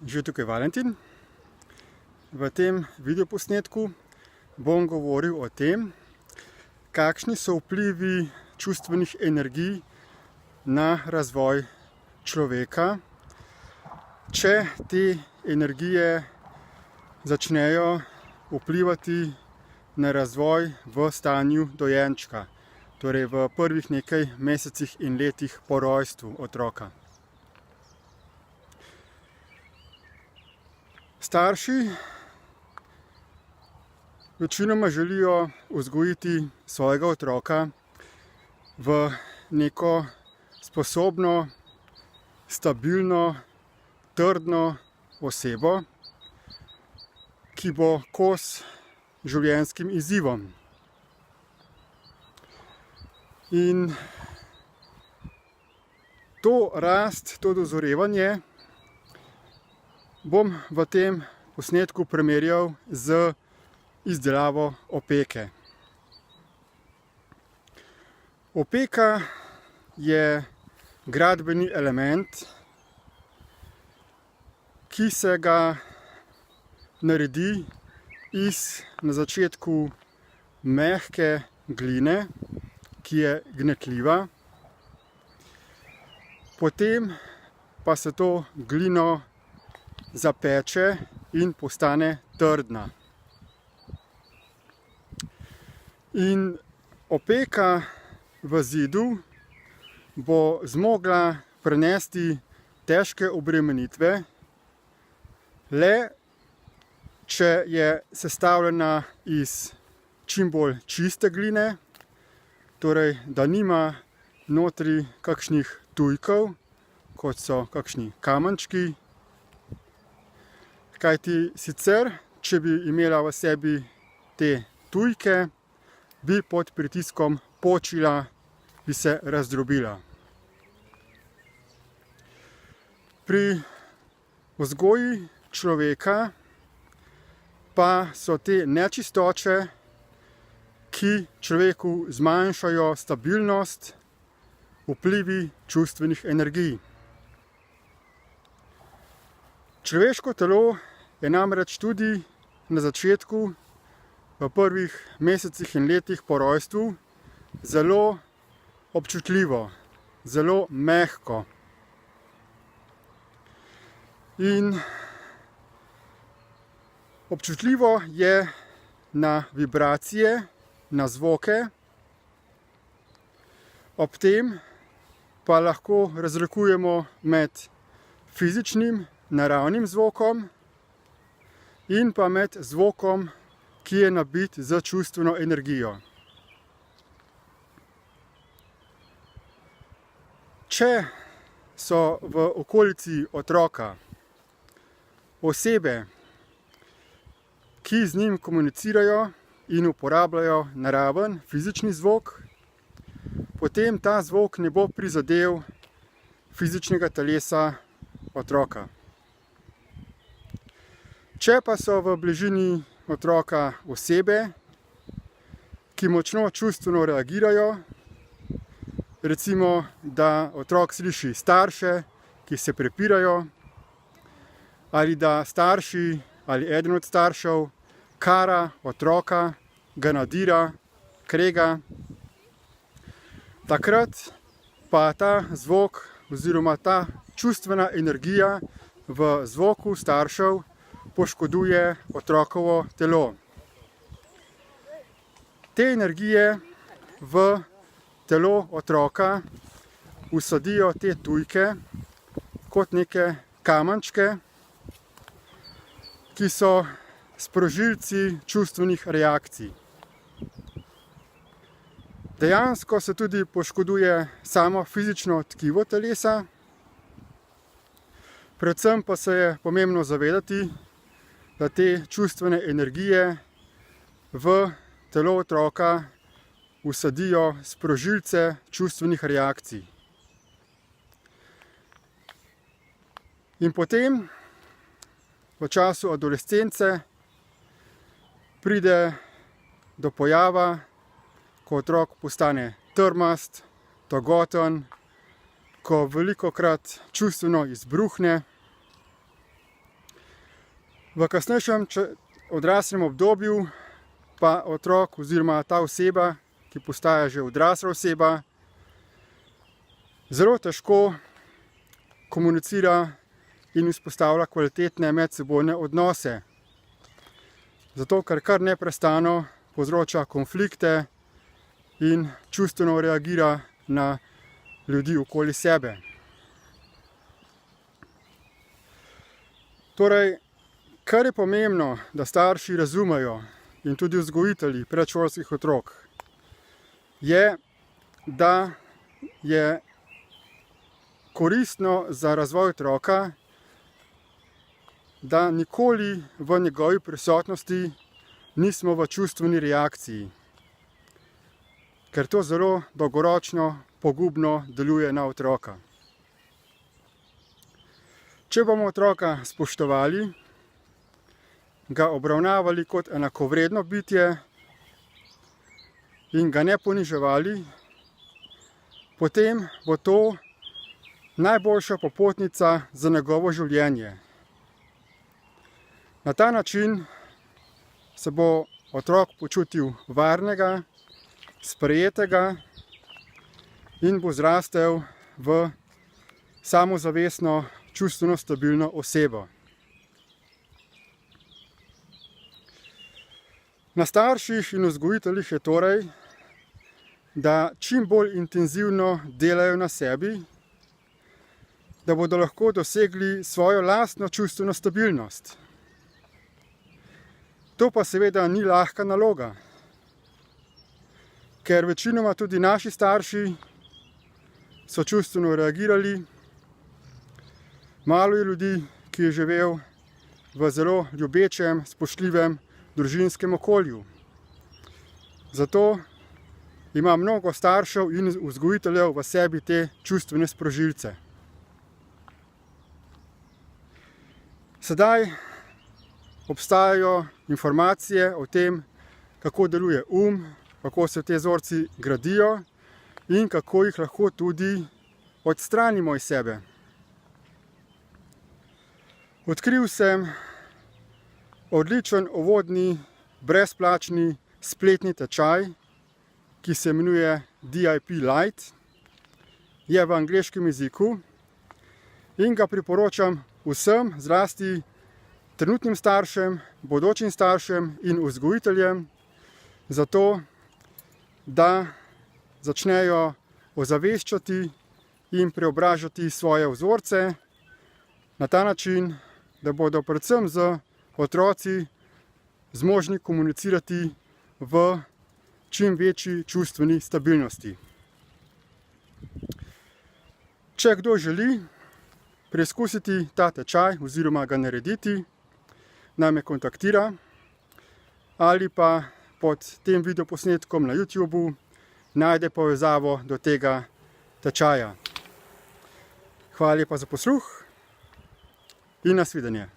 Že tukaj Valentin. V tem videoposnetku bom govoril o tem, kakšni so vplivi čustvenih energij na razvoj človeka, če te energije začnejo vplivati na razvoj v stanju dojenčka, torej v prvih nekaj mesecih in letih po rojstvu otroka. Starši večinoma želijo vzgojiti svojega otroka v neko sposobno, stabilno, trdno osebo, ki bo kos življenjskim izzivom. In to rast, to dozorevanje bom v tem posnetku primerjal z izdelavo opeke. Opeka je gradbeni element, ki se ga naredi iz na začetku mehke gline, ki je gnetljiva, potem pa se to glino zapeče in postane trdna. In opeka v zidu bo zmogla prenesti težke obremenitve le, če je sestavljena iz čim bolj čiste gline, torej da nima notri kakšnih tujkov, kot so kakšni kamenčki. Kajti sicer, če bi imela v sebi te tujke, bi pod pritiskom počila, bi se razdrobila. Pri vzgoji človeka pa so te nečistoče, ki človeku zmanjšajo stabilnost, vplivi čustvenih energij. Človeško telo je namreč tudi na začetku, v prvih mesecih in letih po rojstvu, zelo občutljivo, zelo mehko. In občutljivo je na vibracije, na zvoke, ob tem pa lahko razlikujemo med fizičnim, naravnim zvokom in pa med zvokom, ki je nabit z čustveno energijo. Če so v okolici otroka osebe, ki z njim komunicirajo in uporabljajo naraven fizični zvok, potem ta zvok ne bo prizadel fizičnega telesa otroka. Če pa so v bližini otroka osebe, ki močno čustveno reagirajo, recimo, da otrok sliši starše, ki se prepirajo, ali da starši ali eden od staršev kara otroka, ga nadira, krega, takrat pa ta zvok oziroma ta čustvena energija v zvoku staršev poškoduje otrokovo telo. Te energije v telo otroka vsadijo te tujke kot neke kamenčke, ki so sprožilci čustvenih reakcij. Dejansko se tudi poškoduje samo fizično tkivo telesa, predvsem pa se je pomembno zavedati, da te čustvene energije v telo otroka vsadijo sprožilce čustvenih reakcij. In potem, v času adolescence, pride do pojava, ko otrok postane trmast, togoten, ko velikokrat čustveno izbruhne V kasnejšem odraslem obdobju pa otrok oziroma ta oseba, ki postaja že odrasla oseba, zelo težko komunicira in vzpostavlja kvalitetne medsebojne odnose. Zato, ker kar neprestano povzroča konflikte in čustveno reagira na ljudi okoli sebe. Torej, kar je pomembno, da starši razumejo in tudi vzgojitelji predšolskih otrok, je, da je koristno za razvoj otroka, da nikoli v njegovi prisotnosti nismo v čustveni reakciji, ker to zelo dolgoročno pogubno deluje na otroka. Če bomo otroka spoštovali, ga obravnavali kot enakovredno bitje in ga ne poniževali, potem bo to najboljša popotnica za njegovo življenje. Na ta način se bo otrok počutil varnega, sprejetega in bo zrastel v samozavestno, čustveno stabilno osebo. Na starših in vzgojiteljih je torej, da čim bolj intenzivno delajo na sebi, da bodo lahko dosegli svojo lastno čustveno stabilnost. To pa seveda ni lahka naloga, ker večinoma tudi naši starši so čustveno reagirali. Malo je ljudi, ki je živel v zelo ljubečem, spoštljivem družinskem okolju. Zato ima mnogo staršev in vzgojiteljev v sebi te čustvene sprožilce. Sedaj obstajajo informacije o tem, kako deluje kako se te vzorci gradijo in kako jih lahko tudi odstranimo iz sebe. Odkril sem odličen uvodni, brezplačni spletni tečaj, ki se imenuje DIP Lite, je v angleškem jeziku in ga priporočam vsem, zlasti trenutnim staršem, bodočim staršem in vzgojiteljem, zato da začnejo ozaveščati in preobražati svoje vzorce na ta način, da bodo predvsem z otroci zmožni komunicirati v čim večji čustveni stabilnosti. Če kdo želi preizkusiti ta tečaj oziroma ga narediti, naj me kontaktira ali pa pod tem videoposnetkom na YouTubu najde povezavo do tega tečaja. Hvala lepa za posluh in nasvidenje.